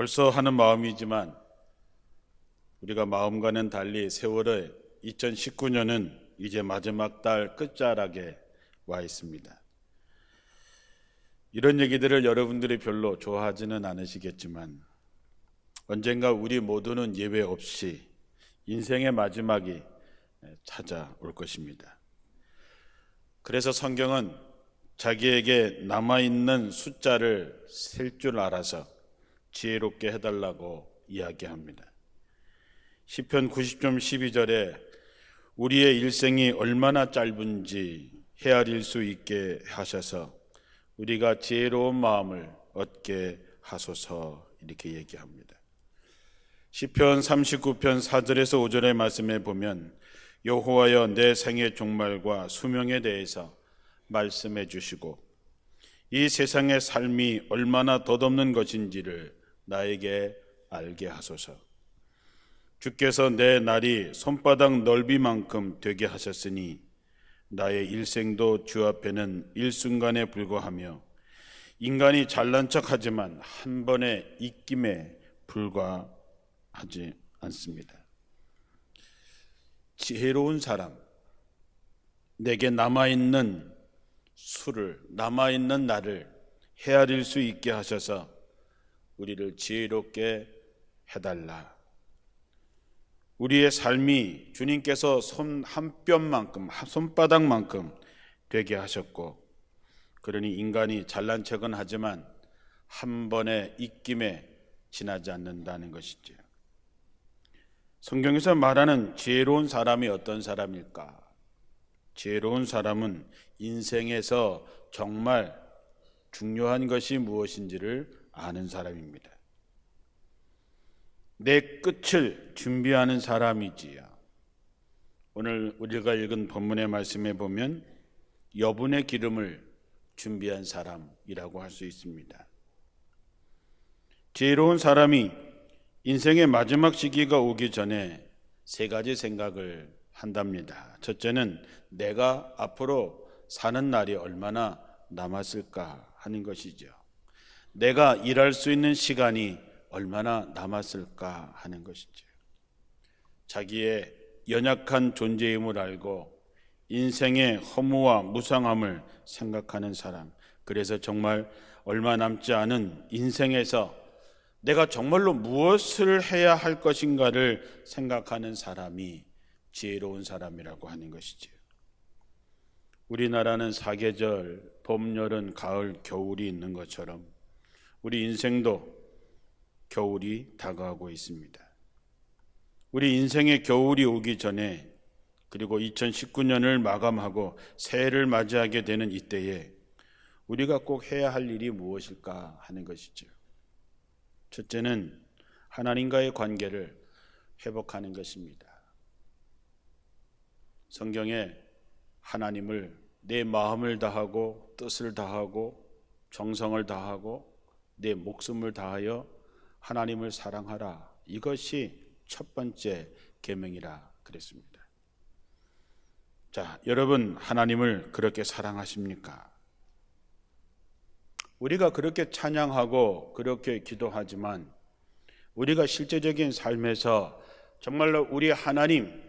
벌써 하는 마음이지만 우리가 마음과는 달리 세월의 2019년은 이제 마지막 달 끝자락에 와 있습니다. 이런 얘기들을 여러분들이 별로 좋아하지는 않으시겠지만 언젠가 우리 모두는 예외 없이 인생의 마지막이 찾아올 것입니다. 그래서 성경은 자기에게 남아있는 숫자를 셀 줄 알아서 지혜롭게 해달라고 이야기합니다. 시편 90점 12절에 우리의 일생이 얼마나 짧은지 헤아릴 수 있게 하셔서 우리가 지혜로운 마음을 얻게 하소서, 이렇게 얘기합니다. 시편 39편 4절에서 5절의 말씀에 보면 여호와여 내 생의 종말과 수명에 대해서 말씀해 주시고 이 세상의 삶이 얼마나 덧없는 것인지를 나에게 알게 하소서. 주께서 내 날이 손바닥 넓이만큼 되게 하셨으니 나의 일생도 주 앞에는 일순간에 불과하며 인간이 잘난 척하지만 한 번의 입김에 불과하지 않습니다. 지혜로운 사람, 내게 남아있는 수를, 남아있는 날을 헤아릴 수 있게 하셔서 우리를 지혜롭게 해달라. 우리의 삶이 주님께서 손 한 뼘만큼, 손바닥만큼 되게 하셨고, 그러니 인간이 잘난 척은 하지만 한 번의 입김에 지나지 않는다는 것이죠. 성경에서 말하는 지혜로운 사람이 어떤 사람일까? 지혜로운 사람은 인생에서 정말 중요한 것이 무엇인지를 아는 사람입니다. 내 끝을 준비하는 사람이지요. 오늘 우리가 읽은 본문의 말씀에 보면 여분의 기름을 준비한 사람이라고 할 수 있습니다. 지혜로운 사람이 인생의 마지막 시기가 오기 전에 세 가지 생각을 한답니다. 첫째는 내가 앞으로 사는 날이 얼마나 남았을까 하는 것이죠. 내가 일할 수 있는 시간이 얼마나 남았을까 하는 것이죠. 자기의 연약한 존재임을 알고 인생의 허무와 무상함을 생각하는 사람, 그래서 정말 얼마 남지 않은 인생에서 내가 정말로 무엇을 해야 할 것인가를 생각하는 사람이 지혜로운 사람이라고 하는 것이죠. 우리나라는 사계절, 봄, 여름, 가을, 겨울이 있는 것처럼 우리 인생도 겨울이 다가오고 있습니다. 우리 인생의 겨울이 오기 전에, 그리고 2019년을 마감하고 새해를 맞이하게 되는 이때에 우리가 꼭 해야 할 일이 무엇일까 하는 것이죠. 첫째는 하나님과의 관계를 회복하는 것입니다. 성경에 하나님을 내 마음을 다하고 뜻을 다하고 정성을 다하고 내 목숨을 다하여 하나님을 사랑하라, 이것이 첫 번째 계명이라 그랬습니다. 자, 여러분 하나님을 그렇게 사랑하십니까? 우리가 그렇게 찬양하고 그렇게 기도하지만 우리가 실제적인 삶에서 정말로 우리 하나님,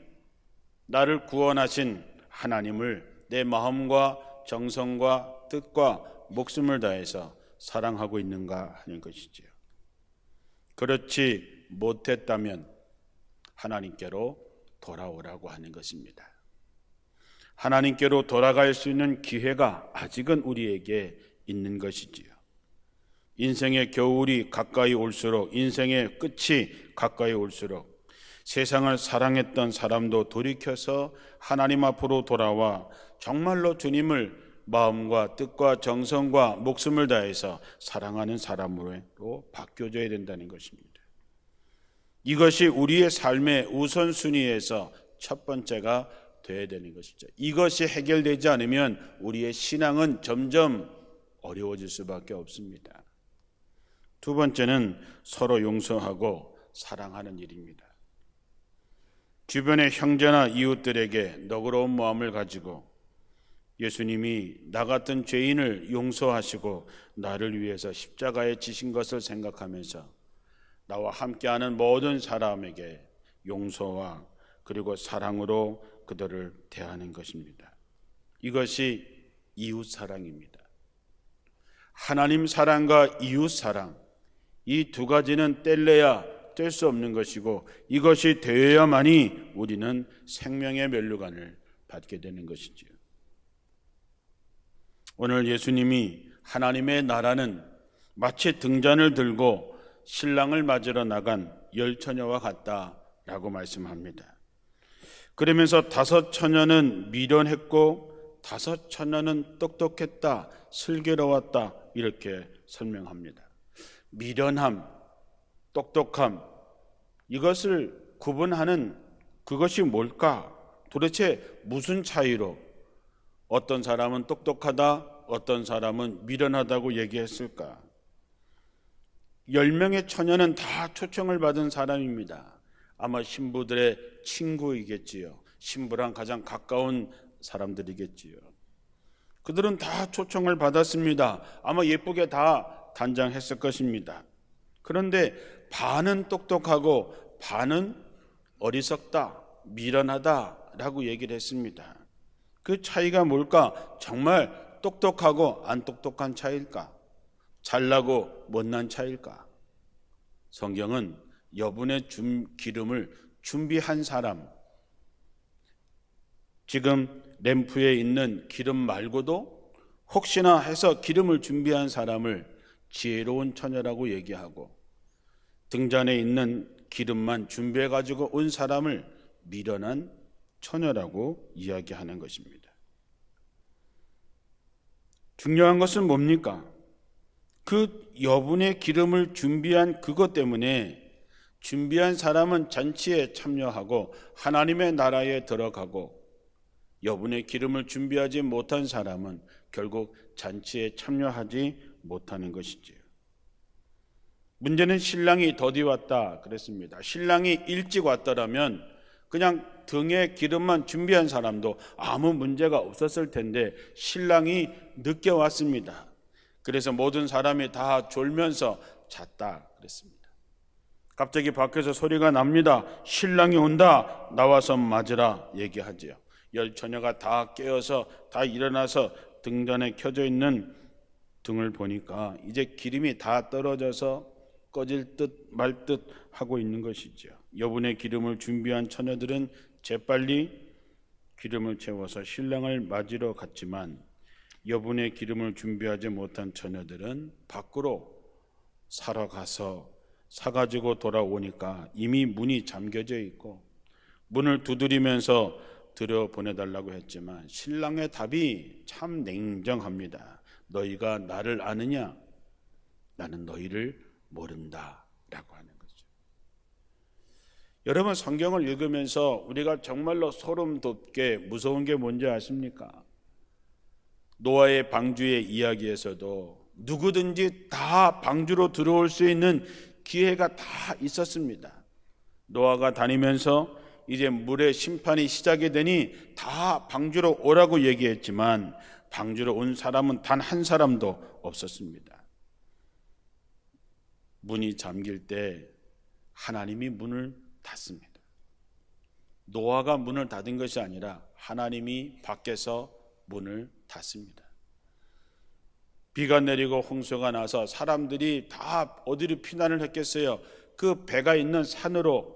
나를 구원하신 하나님을 내 마음과 정성과 뜻과 목숨을 다해서 사랑하고 있는가 하는 것이지요. 그렇지 못했다면 하나님께로 돌아오라고 하는 것입니다. 하나님께로 돌아갈 수 있는 기회가 아직은 우리에게 있는 것이지요. 인생의 겨울이 가까이 올수록, 인생의 끝이 가까이 올수록 세상을 사랑했던 사람도 돌이켜서 하나님 앞으로 돌아와 정말로 주님을 마음과 뜻과 정성과 목숨을 다해서 사랑하는 사람으로 바뀌어져야 된다는 것입니다. 이것이 우리의 삶의 우선순위에서 첫 번째가 되어야 되는 것이죠. 이것이 해결되지 않으면 우리의 신앙은 점점 어려워질 수밖에 없습니다. 두 번째는 서로 용서하고 사랑하는 일입니다. 주변의 형제나 이웃들에게 너그러운 마음을 가지고 예수님이 나 같은 죄인을 용서하시고 나를 위해서 십자가에 지신 것을 생각하면서 나와 함께하는 모든 사람에게 용서와 그리고 사랑으로 그들을 대하는 것입니다. 이것이 이웃 사랑입니다. 하나님 사랑과 이웃 사랑, 이 두 가지는 뗄래야 뗄 수 없는 것이고 이것이 되어야만이 우리는 생명의 면류관을 받게 되는 것이지요. 오늘 예수님이 하나님의 나라는 마치 등잔을 들고 신랑을 맞으러 나간 열 처녀와 같다라고 말씀합니다. 그러면서 다섯 처녀는 미련했고 다섯 처녀는 똑똑했다, 슬기로웠다 이렇게 설명합니다. 미련함, 똑똑함, 이것을 구분하는 그것이 뭘까? 도대체 무슨 차이로 어떤 사람은 똑똑하다, 어떤 사람은 미련하다고 얘기했을까? 10명의 처녀는 다 초청을 받은 사람입니다. 아마 신부들의 친구이겠지요. 신부랑 가장 가까운 사람들이겠지요. 그들은 다 초청을 받았습니다. 아마 예쁘게 다 단장했을 것입니다. 그런데 반은 똑똑하고 반은 어리석다, 미련하다라고 얘기를 했습니다. 그 차이가 뭘까? 정말 똑똑하고 안 똑똑한 차이일까? 잘나고 못난 차이일까? 성경은 여분의 기름을 준비한 사람, 지금 램프에 있는 기름 말고도 혹시나 해서 기름을 준비한 사람을 지혜로운 처녀라고 얘기하고 등잔에 있는 기름만 준비해 가지고 온 사람을 미련한 처녀라고 이야기하는 것입니다. 중요한 것은 뭡니까? 그 여분의 기름을 준비한 그것 때문에 준비한 사람은 잔치에 참여하고 하나님의 나라에 들어가고 여분의 기름을 준비하지 못한 사람은 결국 잔치에 참여하지 못하는 것이지요. 문제는 신랑이 더디 왔다 그랬습니다. 신랑이 일찍 왔더라면 그냥 등에 기름만 준비한 사람도 아무 문제가 없었을 텐데 신랑이 늦게 왔습니다. 그래서 모든 사람이 다 졸면서 잤다 그랬습니다. 갑자기 밖에서 소리가 납니다. 신랑이 온다. 나와서 맞으라 얘기하지요. 열 처녀가 다 깨어서 다 일어나서 등잔에 켜져 있는 등을 보니까 이제 기름이 다 떨어져서 꺼질 듯 말 듯 하고 있는 것이죠. 여분의 기름을 준비한 처녀들은 재빨리 기름을 채워서 신랑을 맞으러 갔지만 여분의 기름을 준비하지 못한 처녀들은 밖으로 사러 가서 사가지고 돌아오니까 이미 문이 잠겨져 있고 문을 두드리면서 들여보내달라고 했지만 신랑의 답이 참 냉정합니다. 너희가 나를 아느냐? 나는 너희를 모른다 라고 하는 거죠. 여러분, 성경을 읽으면서 우리가 정말로 소름 돋게 무서운 게 뭔지 아십니까? 노아의 방주의 이야기에서도 누구든지 다 방주로 들어올 수 있는 기회가 다 있었습니다. 노아가 다니면서 이제 물의 심판이 시작이 되니 다 방주로 오라고 얘기했지만 방주로 온 사람은 단 한 사람도 없었습니다. 문이 잠길 때 하나님이 문을 닫습니다. 노아가 문을 닫은 것이 아니라 하나님이 밖에서 문을 닫습니다. 비가 내리고 홍수가 나서 사람들이 다 어디로 피난을 했겠어요? 그 배가 있는 산으로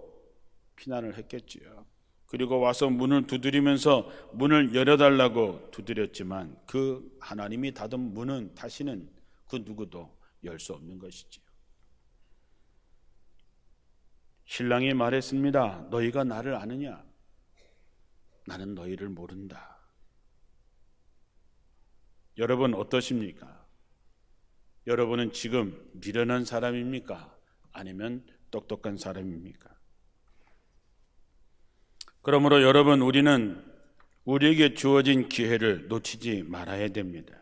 피난을 했겠지요. 그리고 와서 문을 두드리면서 문을 열어달라고 두드렸지만 그 하나님이 닫은 문은 다시는 그 누구도 열 수 없는 것이지요. 신랑이 말했습니다. 너희가 나를 아느냐? 나는 너희를 모른다. 여러분 어떠십니까? 여러분은 지금 미련한 사람입니까? 아니면 똑똑한 사람입니까? 그러므로 여러분, 우리는 우리에게 주어진 기회를 놓치지 말아야 됩니다.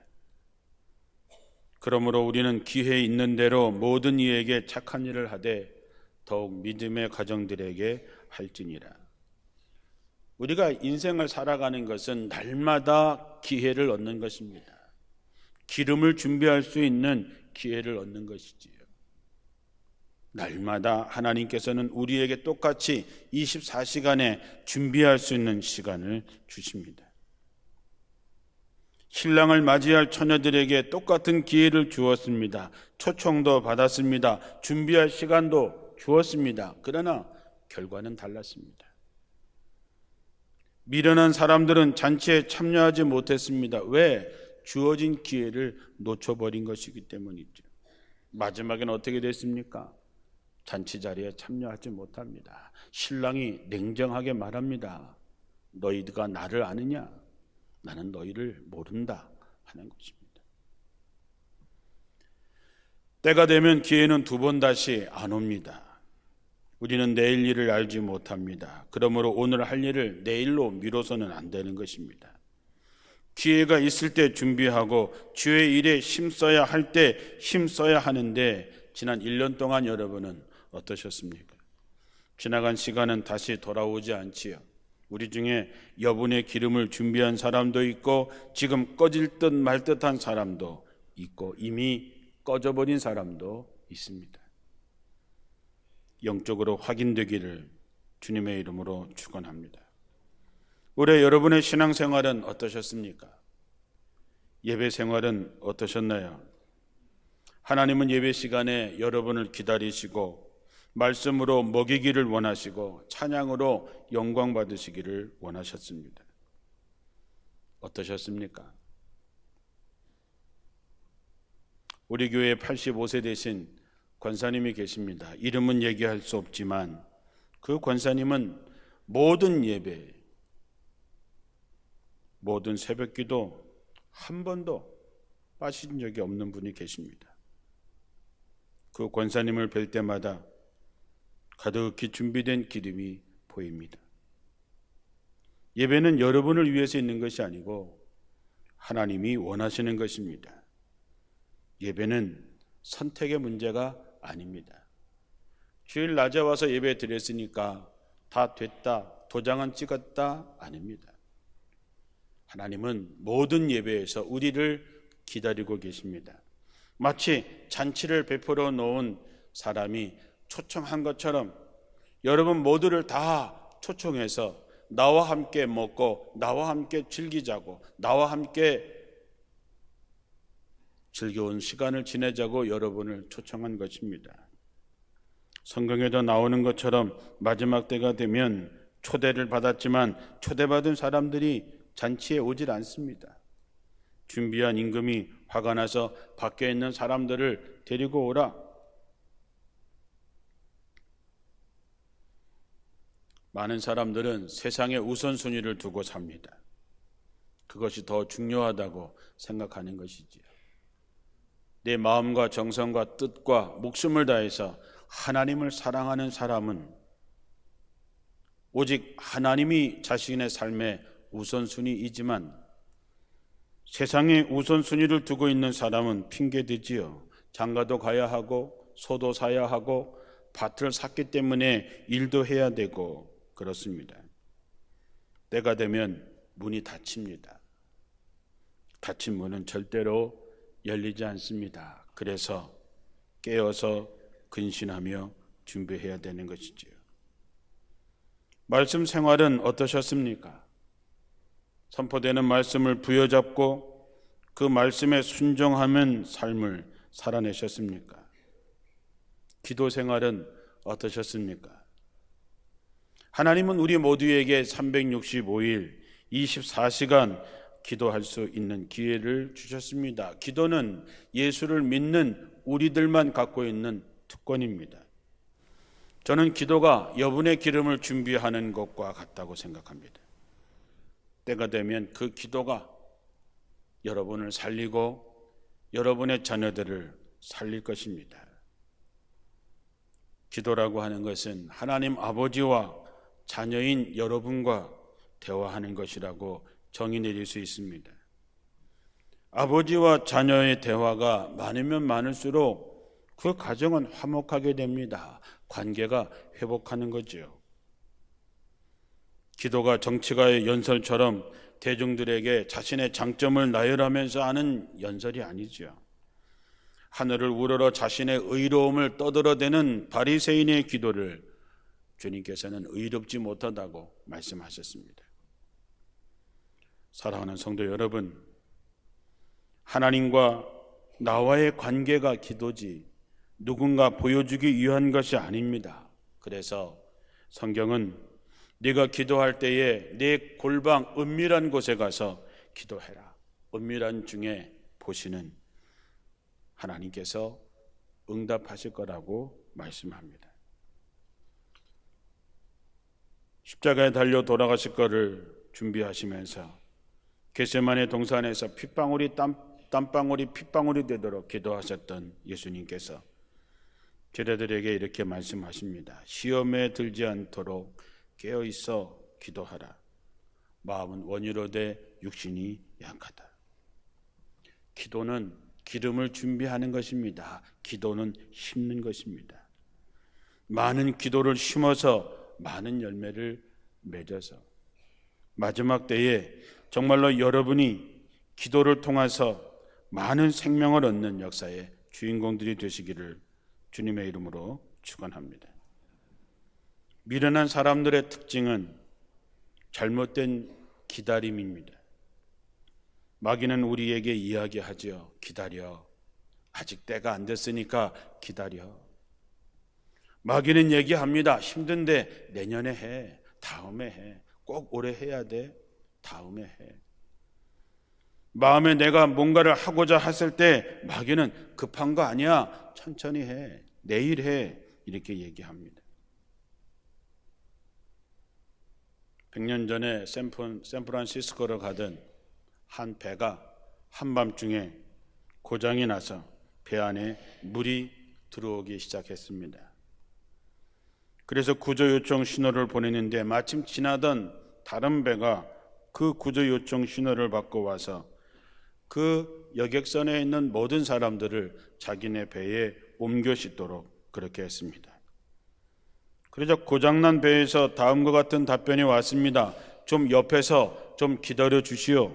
그러므로 우리는 기회 있는 대로 모든 이에게 착한 일을 하되 더욱 믿음의 가정들에게 할지니라. 우리가 인생을 살아가는 것은 날마다 기회를 얻는 것입니다. 기름을 준비할 수 있는 기회를 얻는 것이지요. 날마다 하나님께서는 우리에게 똑같이 24시간에 준비할 수 있는 시간을 주십니다. 신랑을 맞이할 처녀들에게 똑같은 기회를 주었습니다. 초청도 받았습니다. 준비할 시간도 주었습니다. 그러나 결과는 달랐습니다. 미련한 사람들은 잔치에 참여하지 못했습니다. 왜? 주어진 기회를 놓쳐버린 것이기 때문이죠. 마지막에는 어떻게 됐습니까? 잔치 자리에 참여하지 못합니다. 신랑이 냉정하게 말합니다. 너희가 나를 아느냐? 나는 너희를 모른다 하는 것입니다. 때가 되면 기회는 두 번 다시 안 옵니다. 우리는 내일 일을 알지 못합니다. 그러므로 오늘 할 일을 내일로 미뤄서는 안 되는 것입니다. 기회가 있을 때 준비하고 주의 일에 힘써야 할 때 힘써야 하는데 지난 1년 동안 여러분은 어떠셨습니까? 지나간 시간은 다시 돌아오지 않지요. 우리 중에 여분의 기름을 준비한 사람도 있고 지금 꺼질 듯 말 듯한 사람도 있고 이미 꺼져버린 사람도 있습니다. 영적으로 확인되기를 주님의 이름으로 축원합니다. 올해 여러분의 신앙생활은 어떠셨습니까? 예배 생활은 어떠셨나요? 하나님은 예배 시간에 여러분을 기다리시고 말씀으로 먹이기를 원하시고 찬양으로 영광 받으시기를 원하셨습니다. 어떠셨습니까? 우리 교회에 85세 되신 권사님이 계십니다. 이름은 얘기할 수 없지만 그 권사님은 모든 예배, 모든 새벽기도 한 번도 빠진 적이 없는 분이 계십니다. 그 권사님을 뵐 때마다 가득히 준비된 기름이 보입니다. 예배는 여러분을 위해서 있는 것이 아니고 하나님이 원하시는 것입니다. 예배는 선택의 문제가 아닙니다. 주일 낮에 와서 예배 드렸으니까 다 됐다, 도장은 찍었다, 아닙니다. 하나님은 모든 예배에서 우리를 기다리고 계십니다. 마치 잔치를 베풀어 놓은 사람이 초청한 것처럼 여러분 모두를 다 초청해서 나와 함께 먹고 나와 함께 즐기자고 나와 함께 즐거운 시간을 지내자고 여러분을 초청한 것입니다. 성경에도 나오는 것처럼 마지막 때가 되면 초대를 받았지만 초대받은 사람들이 잔치에 오질 않습니다. 준비한 임금이 화가 나서 밖에 있는 사람들을 데리고 오라. 많은 사람들은 세상의 우선순위를 두고 삽니다. 그것이 더 중요하다고 생각하는 것이지요. 내 마음과 정성과 뜻과 목숨을 다해서 하나님을 사랑하는 사람은 오직 하나님이 자신의 삶의 우선순위이지만 세상에 우선순위를 두고 있는 사람은 핑계대지요. 장가도 가야 하고 소도 사야 하고 밭을 샀기 때문에 일도 해야 되고 그렇습니다. 때가 되면 문이 닫힙니다. 닫힌 문은 절대로 열리지 않습니다. 그래서 깨어서 근신하며 준비해야 되는 것이지요. 말씀 생활은 어떠셨습니까? 선포되는 말씀을 부여잡고 그 말씀에 순종하는 삶을 살아내셨습니까? 기도 생활은 어떠셨습니까? 하나님은 우리 모두에게 365일 24시간 기도할 수 있는 기회를 주셨습니다. 기도는 예수를 믿는 우리들만 갖고 있는 특권입니다. 저는 기도가 여분의 기름을 준비하는 것과 같다고 생각합니다. 때가 되면 그 기도가 여러분을 살리고 여러분의 자녀들을 살릴 것입니다. 기도라고 하는 것은 하나님 아버지와 자녀인 여러분과 대화하는 것이라고 정의 내릴 수 있습니다. 아버지와 자녀의 대화가 많으면 많을수록 그 가정은 화목하게 됩니다. 관계가 회복하는 거죠. 기도가 정치가의 연설처럼 대중들에게 자신의 장점을 나열하면서 하는 연설이 아니죠. 하늘을 우러러 자신의 의로움을 떠들어대는 바리새인의 기도를 주님께서는 의롭지 못하다고 말씀하셨습니다. 사랑하는 성도 여러분, 하나님과 나와의 관계가 기도지 누군가 보여주기 위한 것이 아닙니다. 그래서 성경은 네가 기도할 때에 네 골방 은밀한 곳에 가서 기도해라. 은밀한 중에 보시는 하나님께서 응답하실 거라고 말씀합니다. 십자가에 달려 돌아가실 거를 준비하시면서 겟세마네 동산에서 땀방울이 핏방울이 되도록 기도하셨던 예수님께서 제자들에게 이렇게 말씀하십니다. 시험에 들지 않도록 깨어있어 기도하라. 마음은 원이로되 육신이 약하다. 기도는 기름을 준비하는 것입니다. 기도는 심는 것입니다. 많은 기도를 심어서 많은 열매를 맺어서 마지막 때에 정말로 여러분이 기도를 통해서 많은 생명을 얻는 역사의 주인공들이 되시기를 주님의 이름으로 축원합니다. 미련한 사람들의 특징은 잘못된 기다림입니다. 마귀는 우리에게 이야기하죠. 기다려. 아직 때가 안 됐으니까 기다려. 마귀는 얘기합니다. 힘든데 내년에 해. 다음에 해. 꼭 올해 해야 돼. 다음에 해. 마음에 내가 뭔가를 하고자 했을 때 마귀는 급한 거 아니야. 천천히 해. 내일 해. 이렇게 얘기합니다. 100년 전에 샌프란시스코로 가던 한 배가 한밤중에 고장이 나서 배 안에 물이 들어오기 시작했습니다. 그래서 구조 요청 신호를 보내는데 마침 지나던 다른 배가 그 구조 요청 신호를 받고 와서 그 여객선에 있는 모든 사람들을 자기네 배에 옮겨 싣도록 그렇게 했습니다. 그러자 고장난 배에서 다음과 같은 답변이 왔습니다. 좀 옆에서 좀 기다려 주시오.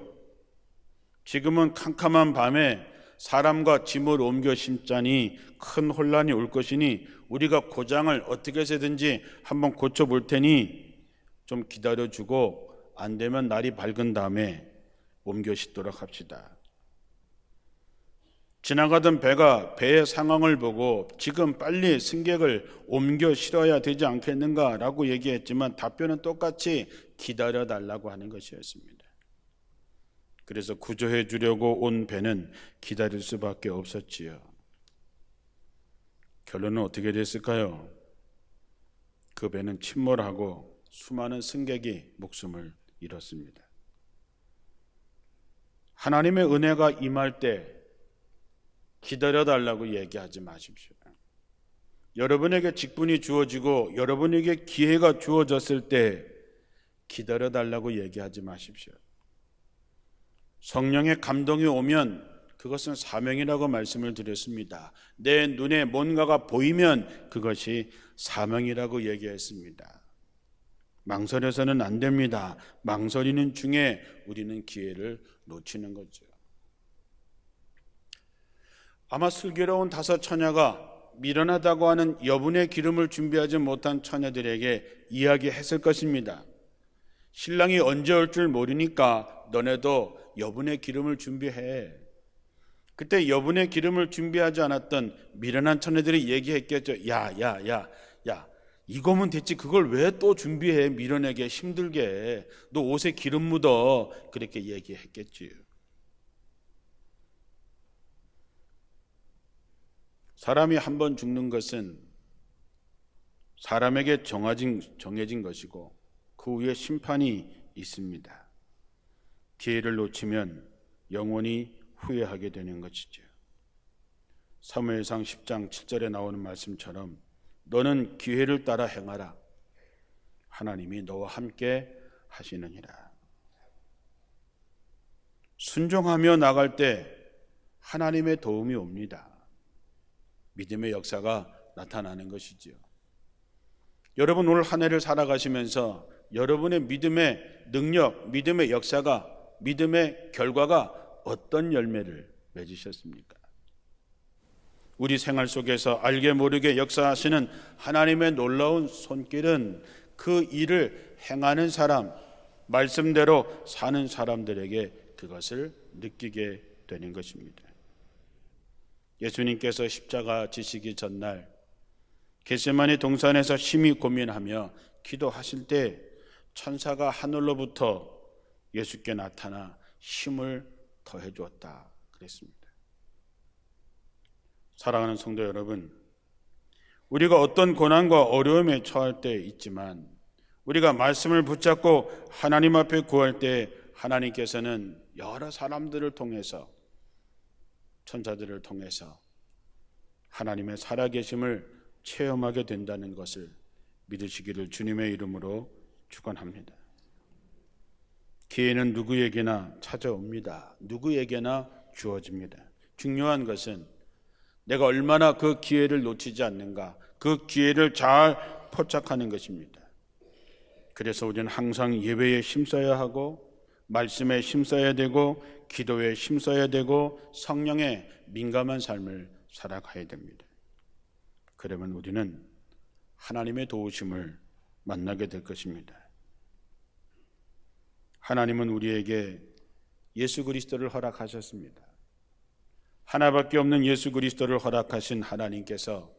지금은 캄캄한 밤에 사람과 짐을 옮겨 심자니 큰 혼란이 올 것이니 우리가 고장을 어떻게 해서든지 한번 고쳐볼 테니 좀 기다려주고 안 되면 날이 밝은 다음에 옮겨 싣도록 합시다. 지나가던 배가 배의 상황을 보고 지금 빨리 승객을 옮겨 실어야 되지 않겠는가라고 얘기했지만 답변은 똑같이 기다려달라고 하는 것이었습니다. 그래서 구조해 주려고 온 배는 기다릴 수밖에 없었지요. 결론은 어떻게 됐을까요? 그 배는 침몰하고 수많은 승객이 목숨을 잃었습니다. 하나님의 은혜가 임할 때 기다려달라고 얘기하지 마십시오. 여러분에게 직분이 주어지고 여러분에게 기회가 주어졌을 때 기다려달라고 얘기하지 마십시오. 성령의 감동이 오면 그것은 사명이라고 말씀을 드렸습니다. 내 눈에 뭔가가 보이면 그것이 사명이라고 얘기했습니다. 망설여서는 안 됩니다. 망설이는 중에 우리는 기회를 놓치는 거죠. 아마 슬기로운 5 처녀가 미련하다고 하는 여분의 기름을 준비하지 못한 처녀들에게 이야기했을 것입니다. 신랑이 언제 올 줄 모르니까 너네도 여분의 기름을 준비해. 그때 여분의 기름을 준비하지 않았던 미련한 처녀들이 얘기했겠죠. 야, 이거면 됐지. 그걸 왜 또 준비해? 미련하게 힘들게 해. 너 옷에 기름 묻어. 그렇게 얘기했겠지요. 사람이 한 번 죽는 것은 사람에게 정해진 것이고 그 후에 심판이 있습니다. 기회를 놓치면 영원히 후회하게 되는 것이죠. 사무엘상 10장 7절에 나오는 말씀처럼 너는 기회를 따라 행하라. 하나님이 너와 함께 하시느니라. 순종하며 나갈 때 하나님의 도움이 옵니다. 믿음의 역사가 나타나는 것이지요. 여러분 오늘 한 해를 살아가시면서 여러분의 믿음의 능력, 믿음의 역사가, 믿음의 결과가 어떤 열매를 맺으셨습니까? 우리 생활 속에서 알게 모르게 역사하시는 하나님의 놀라운 손길은 그 일을 행하는 사람, 말씀대로 사는 사람들에게 그것을 느끼게 되는 것입니다. 예수님께서 십자가 지시기 전날 겟세마네 동산에서 심히 고민하며 기도하실 때 천사가 하늘로부터 예수께 나타나 힘을 더해 주었다 그랬습니다. 사랑하는 성도 여러분, 우리가 어떤 고난과 어려움에 처할 때 있지만 우리가 말씀을 붙잡고 하나님 앞에 구할 때 하나님께서는 여러 사람들을 통해서, 천사들을 통해서 하나님의 살아계심을 체험하게 된다는 것을 믿으시기를 주님의 이름으로 축원합니다. 기회는 누구에게나 찾아옵니다. 누구에게나 주어집니다. 중요한 것은 내가 얼마나 그 기회를 놓치지 않는가, 그 기회를 잘 포착하는 것입니다. 그래서 우리는 항상 예배에 힘써야 하고, 말씀에 힘써야 되고, 기도에 힘써야 되고, 성령에 민감한 삶을 살아가야 됩니다. 그러면 우리는 하나님의 도우심을 만나게 될 것입니다. 하나님은 우리에게 예수 그리스도를 허락하셨습니다. 하나밖에 없는 예수 그리스도를 허락하신 하나님께서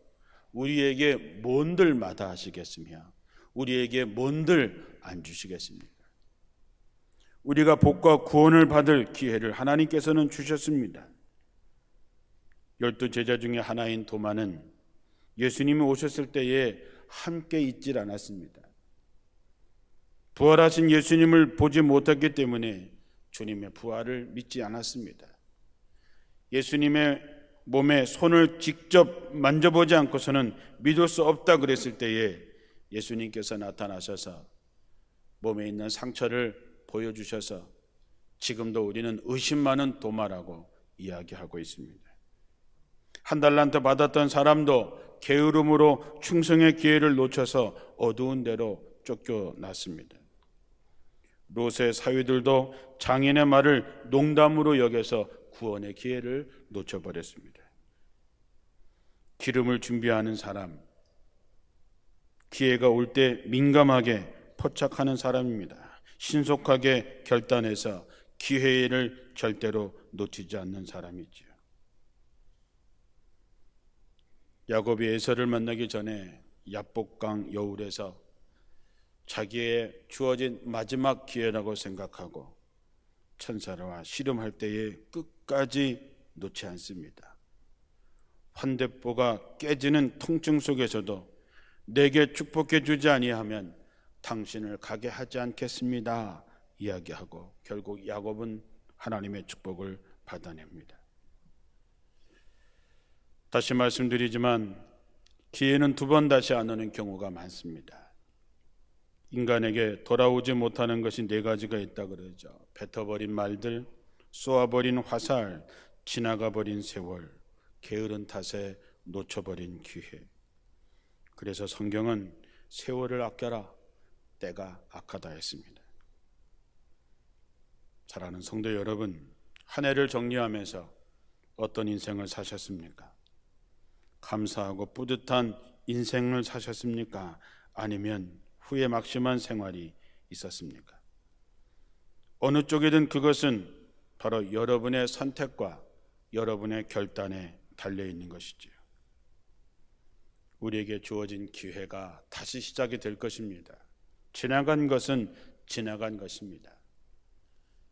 우리에게 뭔들 마다하시겠으며 우리에게 뭔들 안 주시겠습니까? 우리가 복과 구원을 받을 기회를 하나님께서는 주셨습니다. 12 제자 중에 하나인 도마는 예수님이 오셨을 때에 함께 있질 않았습니다. 부활하신 예수님을 보지 못했기 때문에 주님의 부활을 믿지 않았습니다. 예수님의 몸에 손을 직접 만져보지 않고서는 믿을 수 없다 그랬을 때에 예수님께서 나타나셔서 몸에 있는 상처를 보여주셔서 지금도 우리는 의심 많은 도마라고 이야기하고 있습니다. 한 달란트 받았던 사람도 게으름으로 충성의 기회를 놓쳐서 어두운 데로 쫓겨났습니다. 롯의 사위들도 장인의 말을 농담으로 여겨서 구원의 기회를 놓쳐버렸습니다. 기름을 준비하는 사람, 기회가 올 때 민감하게 포착하는 사람입니다. 신속하게 결단해서 기회를 절대로 놓치지 않는 사람이지요. 야곱이 에서를 만나기 전에 야복강 여울에서 자기의 주어진 마지막 기회라고 생각하고 천사와 씨름할 때에 끝까지 놓지 않습니다. 환대포가 깨지는 통증 속에서도 내게 축복해 주지 아니하면 당신을 가게 하지 않겠습니다 이야기하고 결국 야곱은 하나님의 축복을 받아냅니다. 다시 말씀드리지만 기회는 두 번 다시 안 오는 경우가 많습니다. 인간에게 돌아오지 못하는 것이 네 가지가 있다 그러죠. 뱉어버린 말들, 쏘아버린 화살, 지나가버린 세월, 게으른 탓에 놓쳐버린 기회. 그래서 성경은 세월을 아껴라, 때가 악하다 했습니다. 사랑하는 성도 여러분, 한 해를 정리하면서 어떤 인생을 사셨습니까? 감사하고 뿌듯한 인생을 사셨습니까? 아니면 후회 막심한 생활이 있었습니까? 어느 쪽이든 그것은 바로 여러분의 선택과 여러분의 결단에 달려있는 것이지요. 우리에게 주어진 기회가 다시 시작이 될 것입니다. 지나간 것은 지나간 것입니다.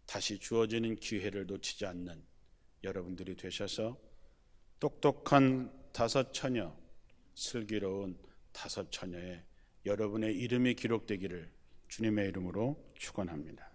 다시 주어지는 기회를 놓치지 않는 여러분들이 되셔서 똑똑한 다섯 처녀, 슬기로운 다섯 처녀의 여러분의 이름이 기록되기를 주님의 이름으로 축원합니다.